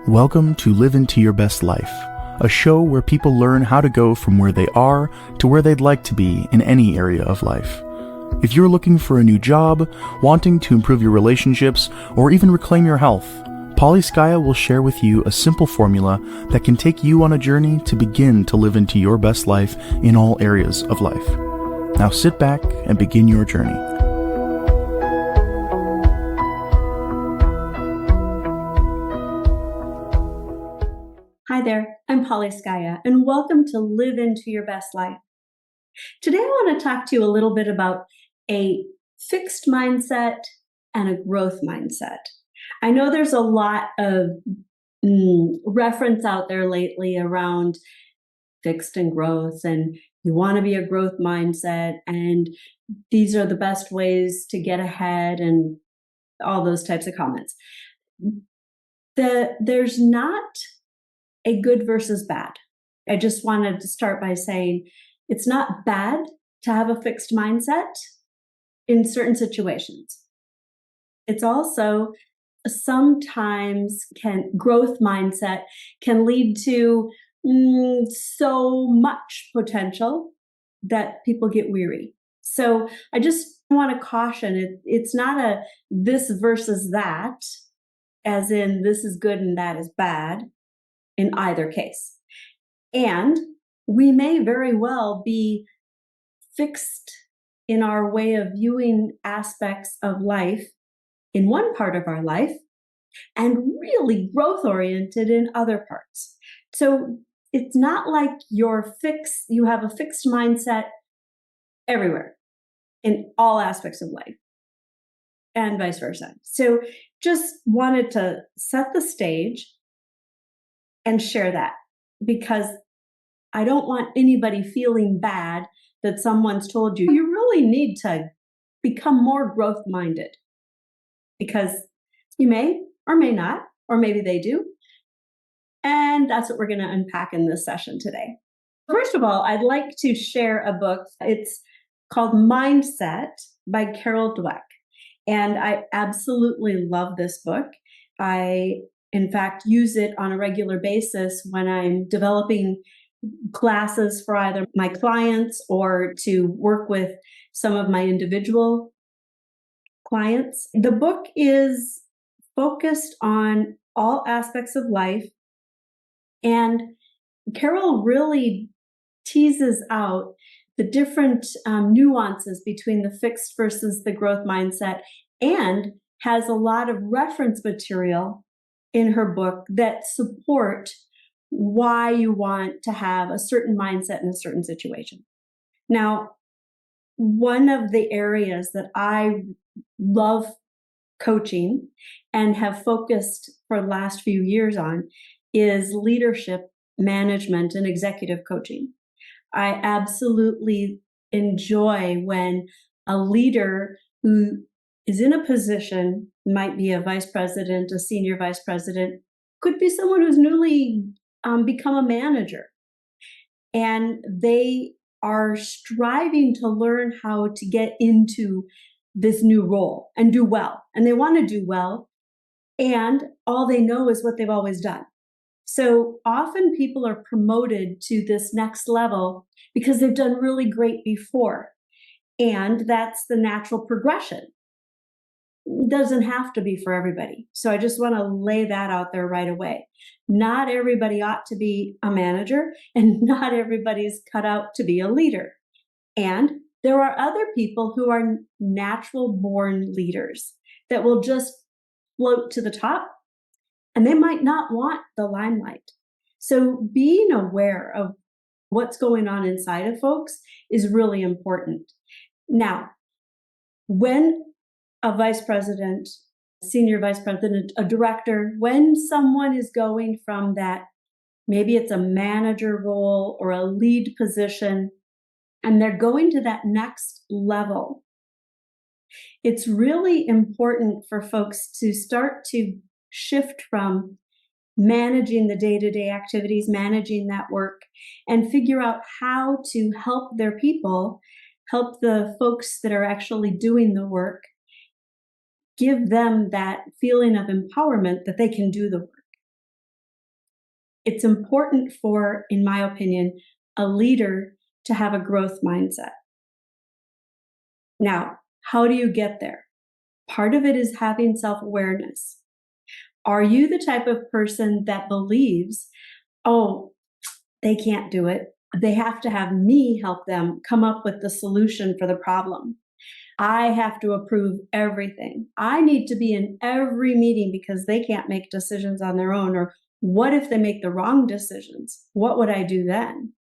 Welcome to Live Into Your Best Life, a show where people learn how to go from where they are to where they'd like to be in any area of life. If you're looking for a new job, wanting to improve your relationships, or even reclaim your health, Paulie Skaja will share with you a simple formula that can take you on a journey to begin to live into your best life in all areas of life. Now sit back and begin your journey. Hi there, I'm Paulie Skaja, and welcome to Live Into Your Best Life. Today I want to talk to you a little bit about a fixed mindset and a growth mindset. I know there's a lot of reference out there lately around fixed and growth, and you want to be a growth mindset, and these are the best ways to get ahead, and all those types of comments. There's not a good versus bad. I just wanted to start by saying it's not bad to have a fixed mindset in certain situations. It's also sometimes growth mindset can lead to so much potential that people get weary. So I just want to caution it's not a this versus that, as in this is good and that is bad in either case. And we may very well be fixed in our way of viewing aspects of life in one part of our life and really growth oriented in other parts. So it's not like you have a fixed mindset everywhere in all aspects of life and vice versa. So just wanted to set the stage and share that, because I don't want anybody feeling bad that someone's told you really need to become more growth minded, because you may or may not, or maybe they do. And that's what we're going to unpack in this session today. First of all, I'd like to share a book. It's called Mindset by Carol Dweck. And I absolutely love this book. In fact, use it on a regular basis when I'm developing classes for either my clients or to work with some of my individual clients. The book is focused on all aspects of life, and Carol really teases out the different nuances between the fixed versus the growth mindset, and has a lot of reference material in her book that support why you want to have a certain mindset in a certain situation. Now, one of the areas that I love coaching and have focused for the last few years on is leadership, management, and executive coaching. I absolutely enjoy when a leader who is in a position, might be a vice president, a senior vice president, could be someone who's newly become a manager. And they are striving to learn how to get into this new role and do well. And they want to do well. And all they know is what they've always done. So often people are promoted to this next level because they've done really great before. And that's the natural progression. Doesn't have to be for everybody. So I just want to lay that out there right away. Not everybody ought to be a manager, and not everybody's cut out to be a leader. And there are other people who are natural born leaders that will just float to the top, and they might not want the limelight. So being aware of what's going on inside of folks is really important. Now, when a vice president, senior vice president, a director, when someone is going from that, maybe it's a manager role or a lead position, and they're going to that next level, it's really important for folks to start to shift from managing the day-to-day activities, managing that work, and figure out how to help their people, help the folks that are actually doing the work, give them that feeling of empowerment that they can do the work. It's important for, in my opinion, a leader to have a growth mindset. Now, how do you get there? Part of it is having self-awareness. Are you the type of person that believes, oh, they can't do it. They have to have me help them come up with the solution for the problem. I have to approve everything. I need to be in every meeting because they can't make decisions on their own. Or what if they make the wrong decisions? What would I do then?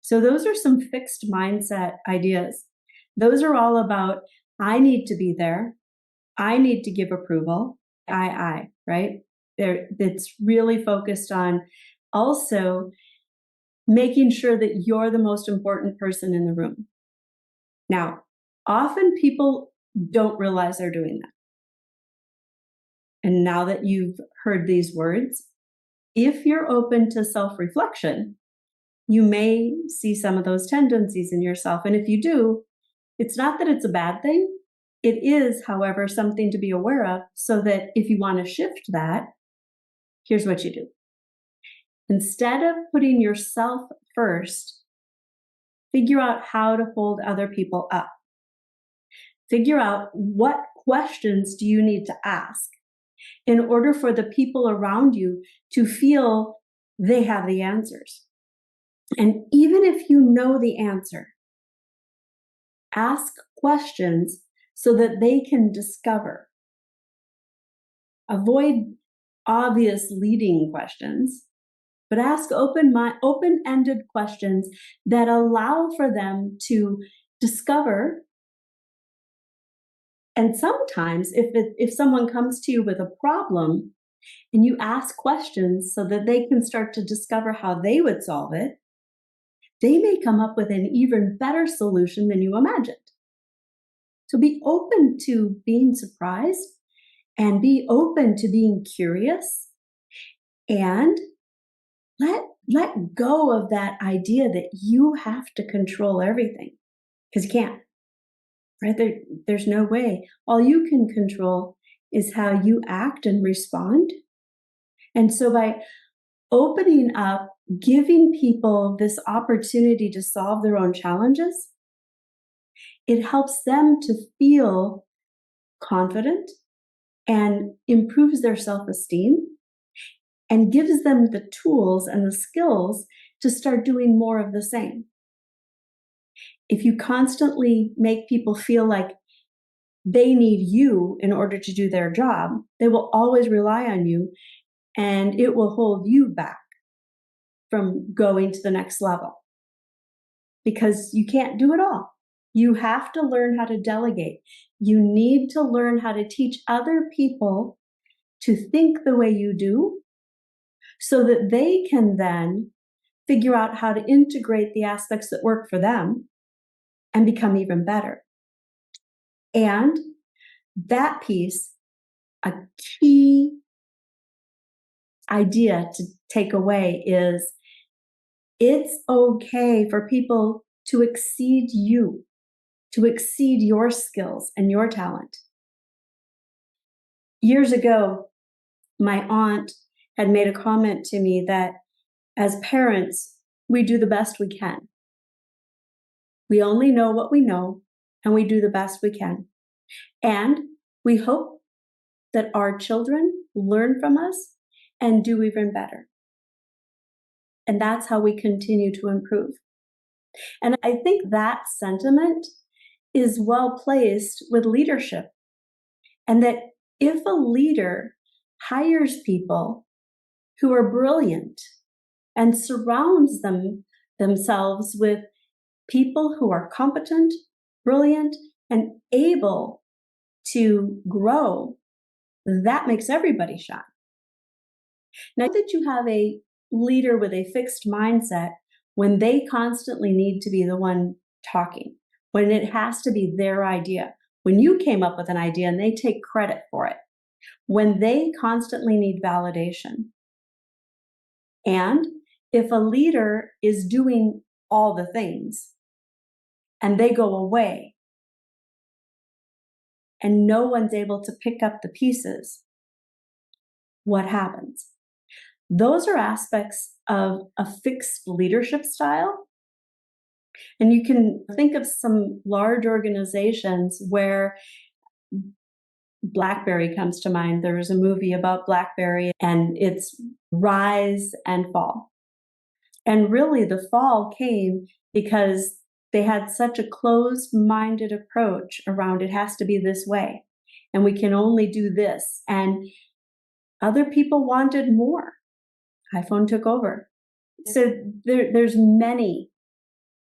So those are some fixed mindset ideas. Those are all about, I need to be there. I need to give approval. Right? It's really focused on also making sure that you're the most important person in the room. Now, often people don't realize they're doing that. And now that you've heard these words, if you're open to self-reflection, you may see some of those tendencies in yourself. And if you do, it's not that it's a bad thing. It is, however, something to be aware of, so that if you want to shift that, here's what you do. Instead of putting yourself first, figure out how to hold other people up. Figure out what questions do you need to ask in order for the people around you to feel they have the answers. And even if you know the answer, ask questions so that they can discover. Avoid obvious leading questions, but ask open-ended questions that allow for them to discover. And sometimes if someone comes to you with a problem and you ask questions so that they can start to discover how they would solve it, they may come up with an even better solution than you imagined. So be open to being surprised and be open to being curious, and let go of that idea that you have to control everything, because you can't. Right? There's no way. All you can control is how you act and respond. And so by opening up, giving people this opportunity to solve their own challenges, it helps them to feel confident and improves their self-esteem and gives them the tools and the skills to start doing more of the same. If you constantly make people feel like they need you in order to do their job, they will always rely on you, and it will hold you back from going to the next level, because you can't do it all. You have to learn how to delegate. You need to learn how to teach other people to think the way you do, so that they can then figure out how to integrate the aspects that work for them and become even better. And that piece, a key idea to take away is, it's okay for people to exceed you, to exceed your skills and your talent. Years ago, my aunt had made a comment to me that as parents, we do the best we can. We only know what we know, and we do the best we can. And we hope that our children learn from us and do even better. And that's how we continue to improve. And I think that sentiment is well placed with leadership. And that if a leader hires people who are brilliant and surrounds themselves with people who are competent, brilliant, and able to grow, that makes everybody shine. Now that you have a leader with a fixed mindset, when they constantly need to be the one talking, when it has to be their idea, when you came up with an idea and they take credit for it, when they constantly need validation, and if a leader is doing all the things and they go away and no one's able to pick up the pieces, what happens? Those are aspects of a fixed leadership style. And you can think of some large organizations where BlackBerry comes to mind. There was a movie about BlackBerry and its rise and fall. And really, the fall came because they had such a closed-minded approach around it has to be this way, and we can only do this. And other people wanted more. iPhone took over. So there's many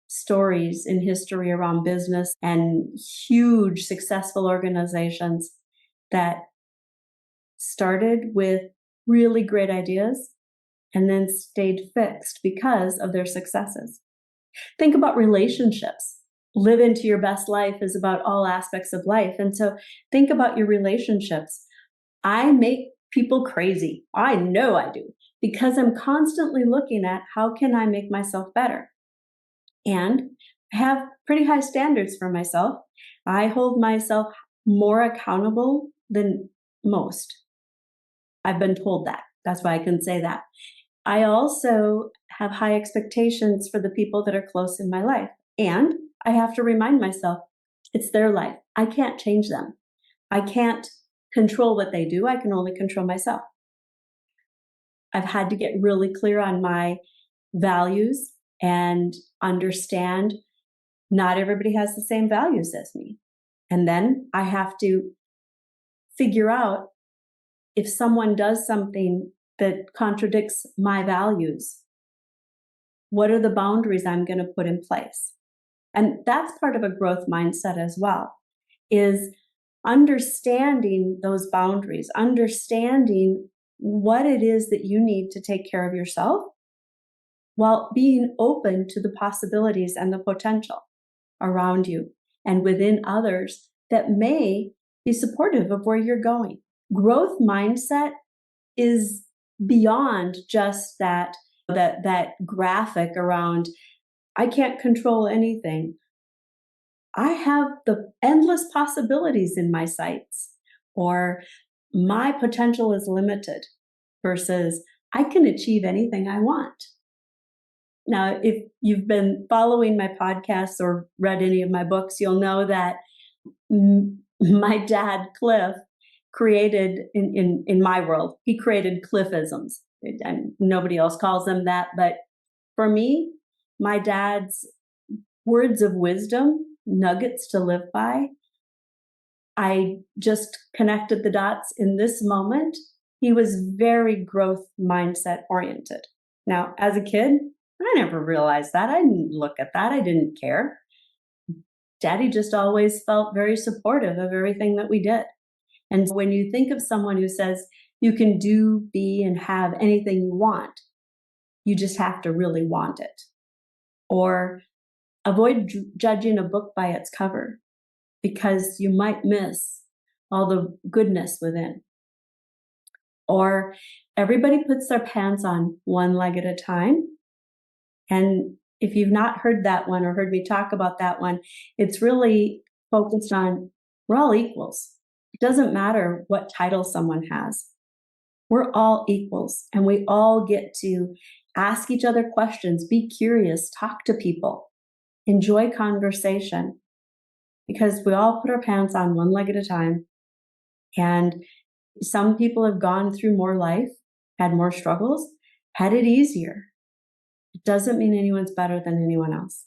stories in history around business and huge successful organizations that started with really great ideas and then stayed fixed because of their successes. Think about relationships. Live into your best life is about all aspects of life. And so think about your relationships. I make people crazy. I know I do, because I'm constantly looking at how can I make myself better? And I have pretty high standards for myself. I hold myself more accountable than most. I've been told that. That's why I can say that. I also have high expectations for the people that are close in my life. And I have to remind myself, it's their life. I can't change them. I can't control what they do. I can only control myself. I've had to get really clear on my values and understand not everybody has the same values as me. And then I have to figure out if someone does something that contradicts my values, what are the boundaries I'm going to put in place? And that's part of a growth mindset as well, is understanding those boundaries, understanding what it is that you need to take care of yourself while being open to the possibilities and the potential around you and within others that may be supportive of where you're going. Growth mindset is beyond just that graphic around, I can't control anything. I have the endless possibilities in my sights, or my potential is limited, versus I can achieve anything I want. Now, if you've been following my podcasts or read any of my books, you'll know that my dad, Cliff, created in my world, he created Cliffisms. And nobody else calls them that. But for me, my dad's words of wisdom, nuggets to live by, I just connected the dots in this moment. He was very growth mindset oriented. Now, as a kid, I never realized that. I didn't look at that. I didn't care. Daddy just always felt very supportive of everything that we did. And when you think of someone who says you can do, be, and have anything you want, you just have to really want it. Or avoid judging a book by its cover, because you might miss all the goodness within. Or everybody puts their pants on one leg at a time. And if you've not heard that one or heard me talk about that one, it's really focused on we're all equals. It doesn't matter what title someone has. We're all equals, and we all get to ask each other questions, be curious, talk to people, enjoy conversation, because we all put our pants on one leg at a time. And some people have gone through more life, had more struggles, had it easier. It doesn't mean anyone's better than anyone else.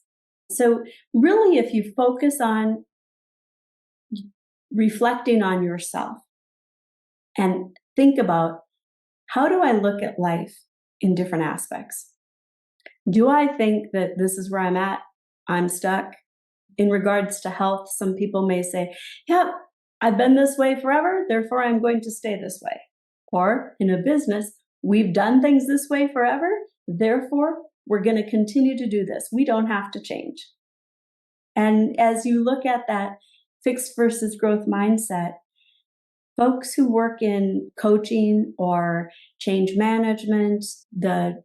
So really, if you focus on reflecting on yourself and think about, how do I look at life in different aspects? Do I think that this is where I'm at? I'm stuck. In regards to health, some people may say, yep, I've been this way forever, therefore I'm going to stay this way. Or in a business, we've done things this way forever, therefore we're going to continue to do this. We don't have to change. And as you look at that fixed versus growth mindset, folks who work in coaching or change management, the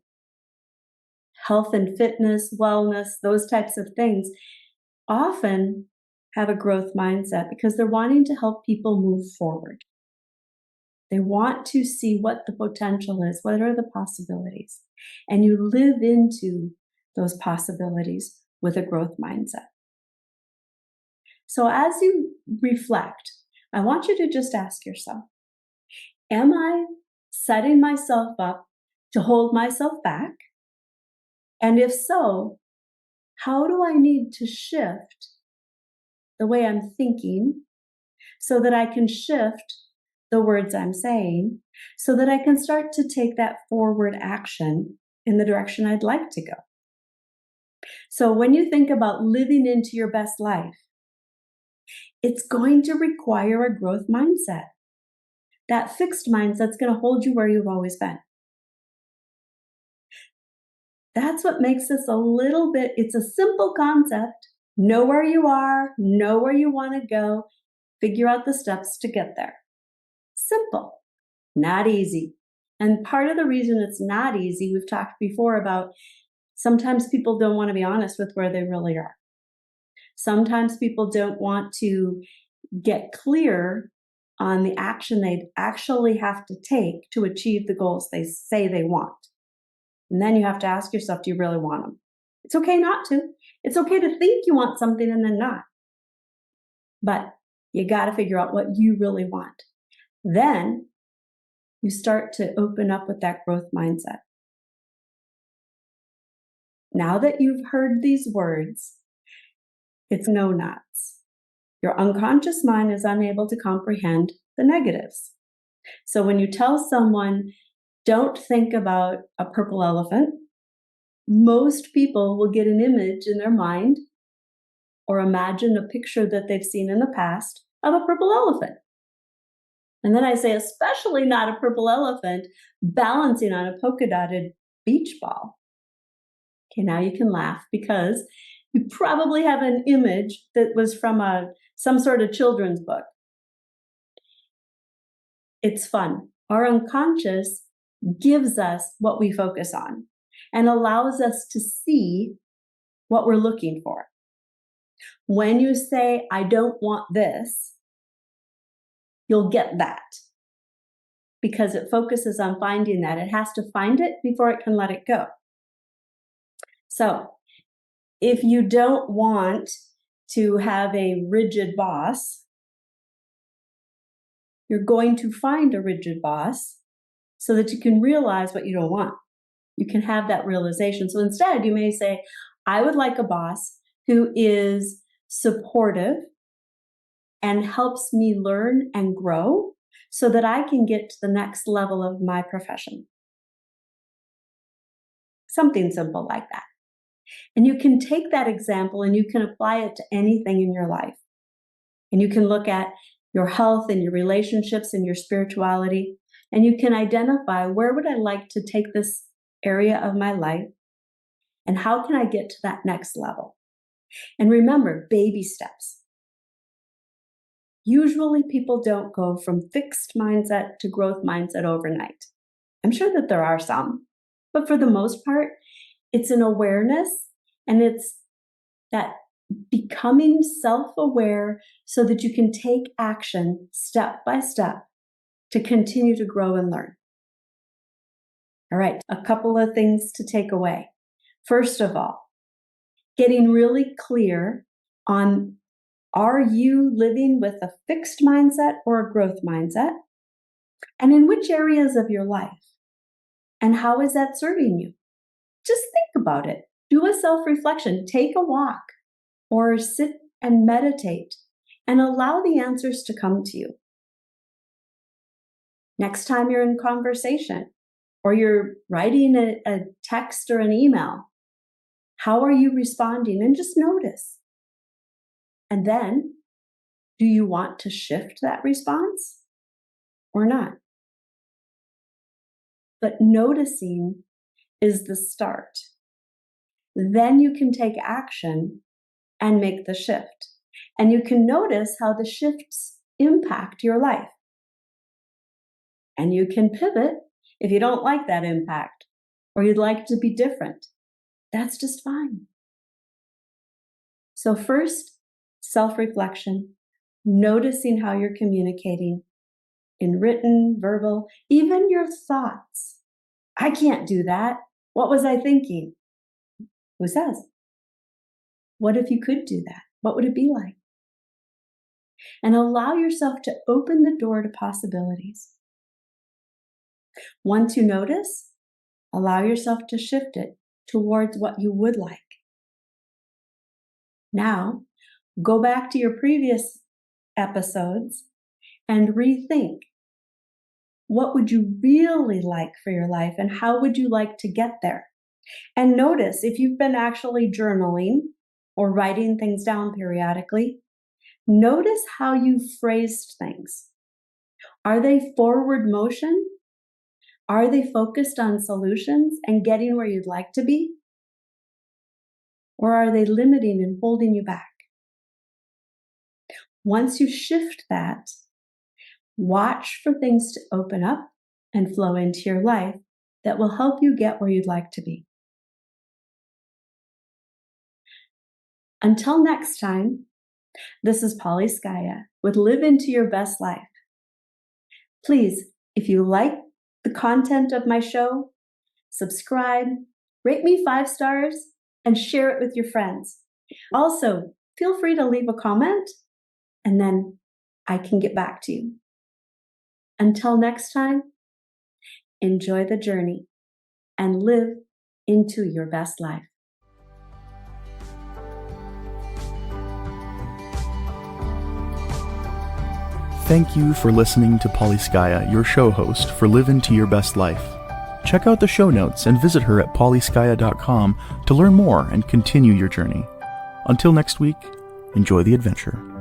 health and fitness, wellness, those types of things, often have a growth mindset because they're wanting to help people move forward. They want to see what the potential is, what are the possibilities. And you live into those possibilities with a growth mindset. So as you reflect, I want you to just ask yourself, am I setting myself up to hold myself back? And if so, how do I need to shift the way I'm thinking so that I can shift the words I'm saying so that I can start to take that forward action in the direction I'd like to go? So when you think about living into your best life, it's going to require a growth mindset. That fixed mindset's going to hold you where you've always been. That's what makes this a little bit, it's a simple concept. Know where you are, know where you want to go, figure out the steps to get there. Simple, not easy. And part of the reason it's not easy, we've talked before about sometimes people don't want to be honest with where they really are. Sometimes people don't want to get clear on the action they actually have to take to achieve the goals they say they want. And then you have to ask yourself, do you really want them? It's okay not to. It's okay to think you want something and then not. But you got to figure out what you really want. Then you start to open up with that growth mindset. Now that you've heard these words, it's no nuts. Your unconscious mind is unable to comprehend the negatives. So when you tell someone, don't think about a purple elephant, most people will get an image in their mind or imagine a picture that they've seen in the past of a purple elephant. And then I say, especially not a purple elephant balancing on a polka dotted beach ball. Okay, now you can laugh because you probably have an image that was from some sort of children's book. It's fun. Our unconscious gives us what we focus on and allows us to see what we're looking for. When you say, I don't want this, you'll get that because it focuses on finding that. It has to find it before it can let it go. So if you don't want to have a rigid boss, you're going to find a rigid boss so that you can realize what you don't want. You can have that realization. So instead, you may say, I would like a boss who is supportive and helps me learn and grow so that I can get to the next level of my profession. Something simple like that. And you can take that example and you can apply it to anything in your life. And you can look at your health and your relationships and your spirituality, and you can identify where would I like to take this area of my life and how can I get to that next level? And remember, baby steps. Usually people don't go from fixed mindset to growth mindset overnight. I'm sure that there are some, but for the most part, it's an awareness and it's that becoming self-aware so that you can take action step by step to continue to grow and learn. All right, a couple of things to take away. First of all, getting really clear on, are you living with a fixed mindset or a growth mindset? And in which areas of your life? And how is that serving you? Just think about it. Do a self-reflection. Take a walk or sit and meditate and allow the answers to come to you. Next time you're in conversation or you're writing a text or an email, how are you responding? And just notice. And then, do you want to shift that response or not? But noticing is the start. Then you can take action and make the shift. And you can notice how the shifts impact your life. And you can pivot if you don't like that impact or you'd like to be different. That's just fine. So first, self-reflection, noticing how you're communicating, in written, verbal, even your thoughts. I can't do that. What was I thinking? Who says? What if you could do that? What would it be like? And allow yourself to open the door to possibilities. Once you notice, allow yourself to shift it towards what you would like. Now, go back to your previous episodes and rethink. What would you really like for your life, and how would you like to get there? And notice if you've been actually journaling or writing things down periodically, notice how you phrased things. Are they forward motion? Are they focused on solutions and getting where you'd like to be? Or are they limiting and holding you back? Once you shift that, watch for things to open up and flow into your life that will help you get where you'd like to be. Until next time, this is Paulie Skaja with Live Into Your Best Life. Please, if you like the content of my show, subscribe, rate me 5 stars, and share it with your friends. Also, feel free to leave a comment, and then I can get back to you. Until next time, enjoy the journey and live into your best life. Thank you for listening to Paulie Skaja, your show host for Live Into Your Best Life. Check out the show notes and visit her at paulieskaya.com to learn more and continue your journey. Until next week, enjoy the adventure.